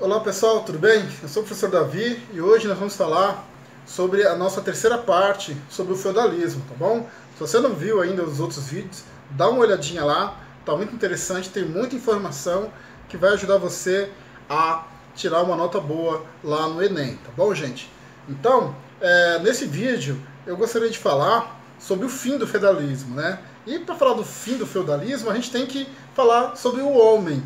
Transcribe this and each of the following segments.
Olá pessoal, tudo bem? Eu sou o professor Davi e hoje nós vamos falar sobre a nossa terceira parte sobre o feudalismo, tá bom? Se você não viu ainda os outros vídeos, dá uma olhadinha lá, tá muito interessante, tem muita informação que vai ajudar você a tirar uma nota boa lá no Enem, tá bom, gente? Então, nesse vídeo eu gostaria de falar sobre o fim do feudalismo, né? E para falar do fim do feudalismo, a gente tem que falar sobre o homem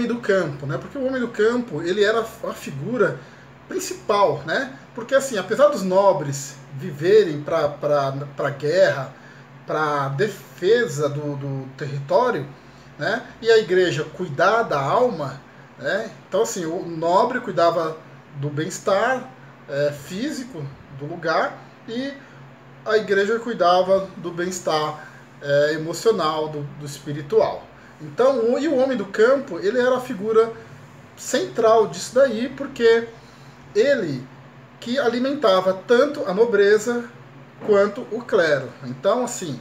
do campo, né? Porque o homem do campo, ele era a figura principal, né? Porque assim, apesar dos nobres viverem para guerra, para defesa do território, né? E a igreja cuidar da alma, né? Então assim, o nobre cuidava do bem-estar físico do lugar e a igreja cuidava do bem-estar emocional, do espiritual. Então, e o homem do campo, ele era a figura central disso daí, porque ele que alimentava tanto a nobreza quanto o clero. Então, assim,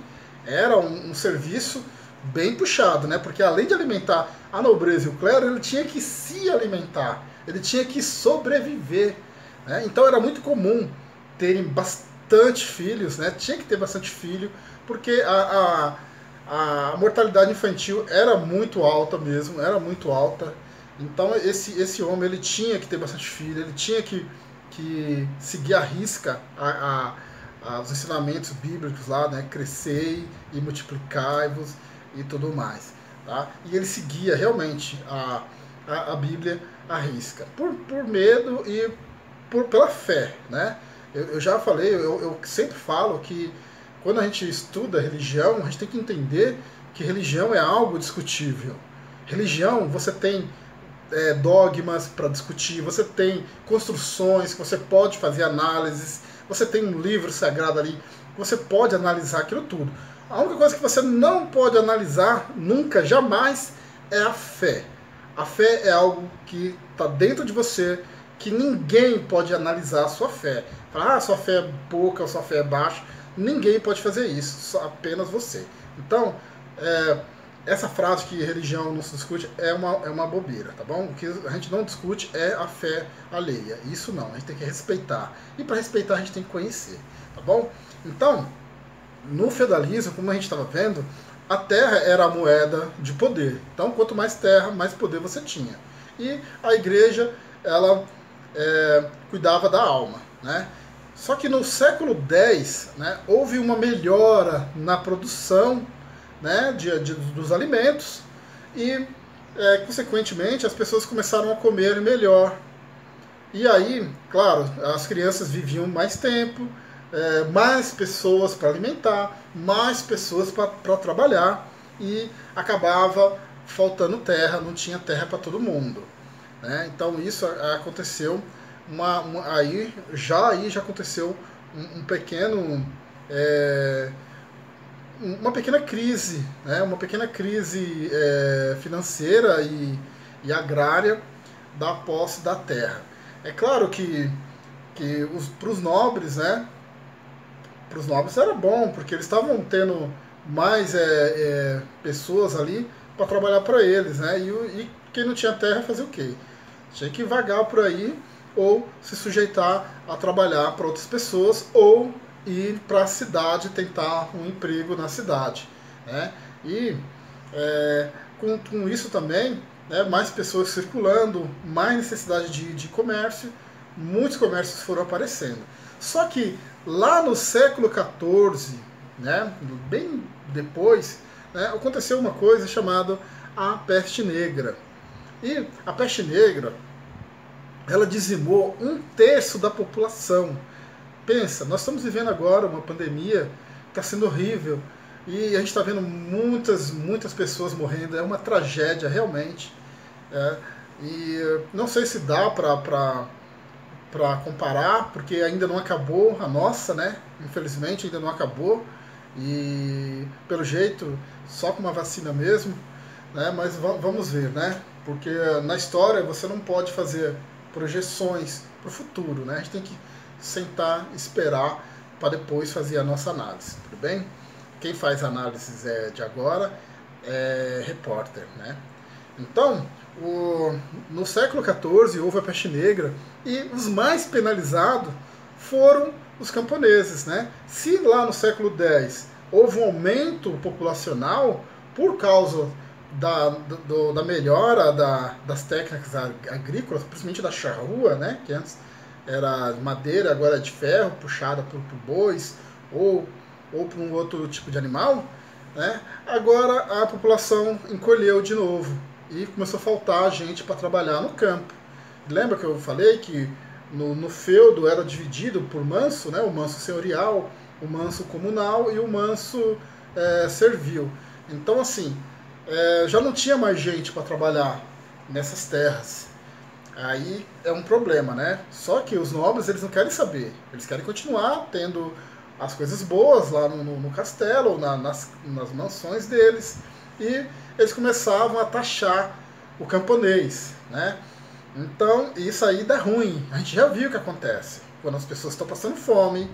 era um serviço bem puxado, né? Porque além de alimentar a nobreza e o clero, ele tinha que se alimentar, ele tinha que sobreviver, né? Então era muito comum terem bastante filhos, né? Tinha que ter bastante filho, porque a mortalidade infantil era muito alta mesmo, era muito alta. Então esse homem, ele tinha que ter bastante filho, ele tinha que seguir à risca os ensinamentos bíblicos lá, né? Crescei e multiplicai-vos e tudo mais. Tá? E ele seguia realmente a Bíblia à risca, por medo e pela fé, né? Eu já falei, eu sempre falo que quando a gente estuda religião, a gente tem que entender que religião é algo discutível. Religião, você tem dogmas para discutir, você tem construções que você pode fazer análises, você tem um livro sagrado ali, você pode analisar aquilo tudo. A única coisa que você não pode analisar nunca, jamais, é a fé. A fé é algo que está dentro de você, que ninguém pode analisar a sua fé. Falar, sua fé é pouca, sua fé é baixa. Ninguém pode fazer isso, só apenas você. Então, essa frase que religião não se discute é uma bobeira, tá bom? O que a gente não discute é a fé alheia. Isso não, a gente tem que respeitar. E para respeitar a gente tem que conhecer, tá bom? Então, no feudalismo, como a gente estava vendo, a terra era a moeda de poder. Então, quanto mais terra, mais poder você tinha. E a igreja, ela cuidava da alma, né? Só que no século X, né, houve uma melhora na produção, né, dos alimentos e, consequentemente, as pessoas começaram a comer melhor. E aí, claro, as crianças viviam mais tempo, mais pessoas para alimentar, mais pessoas para trabalhar e acabava faltando terra, não tinha terra para todo mundo, né? Então isso aconteceu. Aí já aconteceu uma pequena crise, né? Uma pequena crise financeira e agrária da posse da terra. É claro que para os nobres, né? Para os nobres era bom, porque eles estavam tendo mais pessoas ali para trabalhar para eles, né? E quem não tinha terra fazia o quê? Tinha que vagar por aí ou se sujeitar a trabalhar para outras pessoas ou ir para a cidade tentar um emprego na cidade, né? E com isso também, né, mais pessoas circulando, mais necessidade de comércio, muitos comércios foram aparecendo. Só que lá no século XIV, né, bem depois, né, aconteceu uma coisa chamada a peste negra. E a peste negra, ela dizimou 1/3 da população. Pensa, nós estamos vivendo agora uma pandemia que está sendo horrível e a gente está vendo muitas pessoas morrendo. É uma tragédia realmente. E não sei se dá para comparar, porque ainda não acabou a nossa, né? Infelizmente ainda não acabou e pelo jeito só com uma vacina mesmo, né? Mas vamos ver, né? Porque na história você não pode fazer projeções para o futuro, né? A gente tem que sentar, esperar para depois fazer a nossa análise, tudo bem? Quem faz análises de agora é repórter, né? Então, no século XIV houve a peste negra e os mais penalizados foram os camponeses, né? Se lá no século X houve um aumento populacional por causa da melhora das técnicas agrícolas, principalmente da charrua, né? Que antes era de madeira, agora é de ferro, puxada por bois ou por um outro tipo de animal, né? Agora a população encolheu de novo e começou a faltar gente para trabalhar no campo. Lembra que eu falei que no feudo era dividido por manso, né? O manso senhorial, o manso comunal e o manso servil. Então, assim, já não tinha mais gente para trabalhar nessas terras. Aí é um problema, né? Só que os nobres, eles não querem saber. Eles querem continuar tendo as coisas boas lá no castelo, nas mansões deles. E eles começavam a taxar o camponês, né? Então, isso aí dá ruim. A gente já viu o que acontece. Quando as pessoas estão passando fome,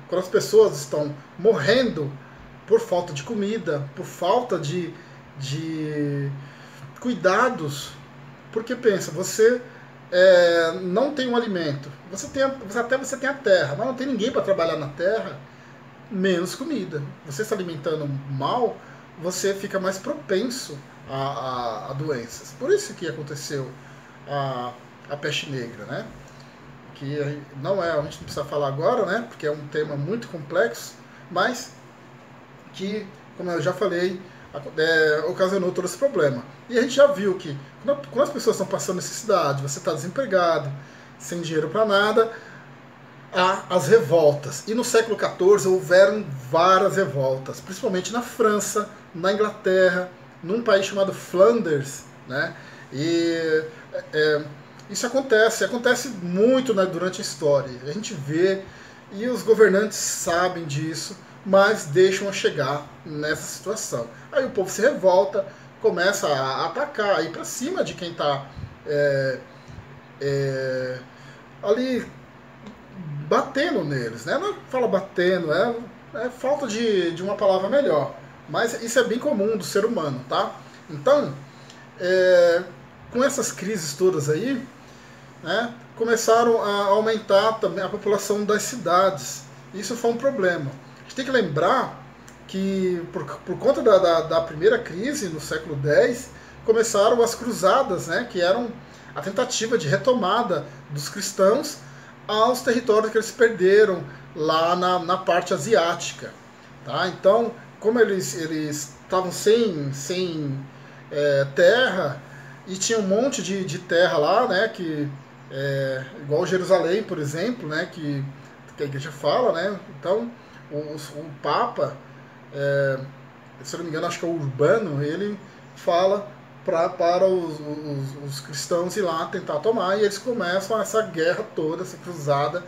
quando as pessoas estão morrendo por falta de comida, por falta de cuidados. Porque pensa, você não tem um alimento. Você tem a terra, mas não tem ninguém para trabalhar na terra, menos comida. Você se alimentando mal, você fica mais propenso a doenças. Por isso que aconteceu a peste negra, né? Que não a gente não precisa falar agora, né? Porque é um tema muito complexo, mas que, como eu já falei, ocasionou todo esse problema. E a gente já viu que quando as pessoas estão passando necessidade, você está desempregado, sem dinheiro para nada, há as revoltas. E no século XIV houveram várias revoltas, principalmente na França, na Inglaterra, num país chamado Flanders, né? E isso acontece muito, né, durante a história. A gente vê, e os governantes sabem disso, mas deixam a chegar nessa situação. Aí o povo se revolta, começa a atacar, a ir para cima de quem está ali batendo neles, né? Não fala batendo, é falta de uma palavra melhor. Mas isso é bem comum do ser humano, tá? Então, com essas crises todas aí, né, começaram a aumentar também a população das cidades. Isso foi um problema. A gente tem que lembrar que, por conta da primeira crise, no século X, começaram as cruzadas, né, que eram a tentativa de retomada dos cristãos aos territórios que eles perderam lá na parte asiática. Tá? Então, como eles estavam sem terra, e tinha um monte de terra lá, né, que igual Jerusalém, por exemplo, né, que a igreja fala, né? Então o Papa, se eu não me engano, acho que é o Urbano, ele fala para os cristãos ir lá tentar tomar, e eles começam essa guerra toda, essa cruzada,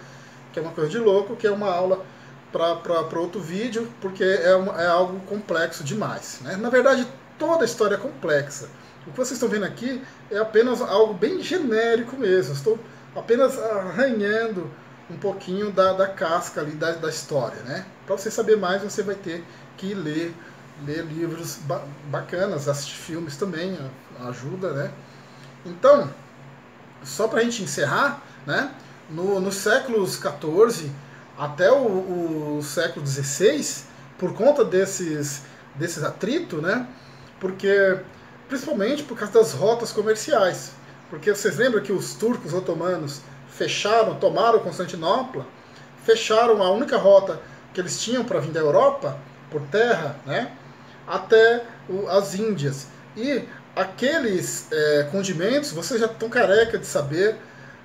que é uma coisa de louco, que é uma aula para outro vídeo, porque é algo complexo demais, né? Na verdade, toda a história é complexa. O que vocês estão vendo aqui é apenas algo bem genérico mesmo. Estou apenas arranhando um pouquinho da casca ali da história, né? Para você saber mais, você vai ter que ler livros bacanas, assistir filmes também, ajuda, né? Então, só para a gente encerrar, né? Nos séculos XIV até o século XVI, por conta desses atritos, né? Porque principalmente por causa das rotas comerciais. Porque vocês lembram que os turcos otomanos tomaram Constantinopla, fecharam a única rota que eles tinham para vir da Europa, por terra, né, até as Índias. E aqueles condimentos, vocês já estão careca de saber,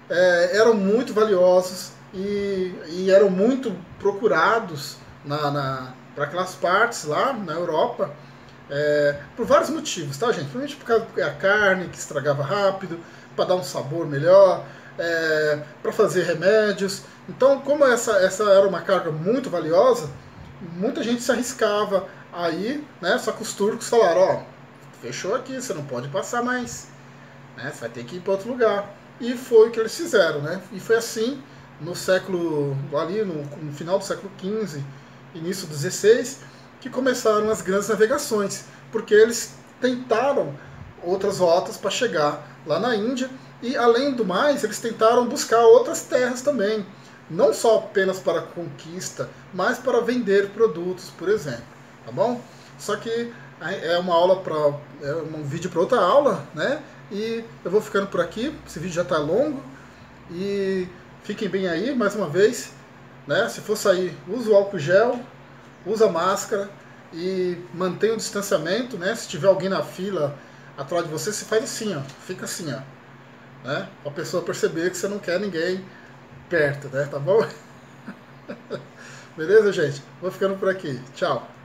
eram muito valiosos e eram muito procurados para aquelas partes lá na Europa, por vários motivos, tá, gente? Primeiramente por causa da carne que estragava rápido, para dar um sabor melhor, para fazer remédios. Então, como essa era uma carga muito valiosa, muita gente se arriscava aí, né? Só que os turcos falaram: ó, fechou aqui, você não pode passar mais, né? Você vai ter que ir para outro lugar. E foi o que eles fizeram, né? E foi assim no final do século XV, início do XVI, que começaram as grandes navegações, porque eles tentaram outras rotas para chegar lá na Índia. E além do mais, eles tentaram buscar outras terras também, não só apenas para conquista, mas para vender produtos, por exemplo, tá bom? Só que é uma aula um vídeo para outra aula, né? E eu vou ficando por aqui. Esse vídeo já está longo e fiquem bem aí, mais uma vez, né? Se for sair, usa o álcool gel, usa máscara e mantenha o distanciamento, né? Se tiver alguém na fila atrás de você, você faz assim, ó, fica assim, ó, né? Para a pessoa perceber que você não quer ninguém perto, né? Tá bom? Beleza, gente? Vou ficando por aqui. Tchau.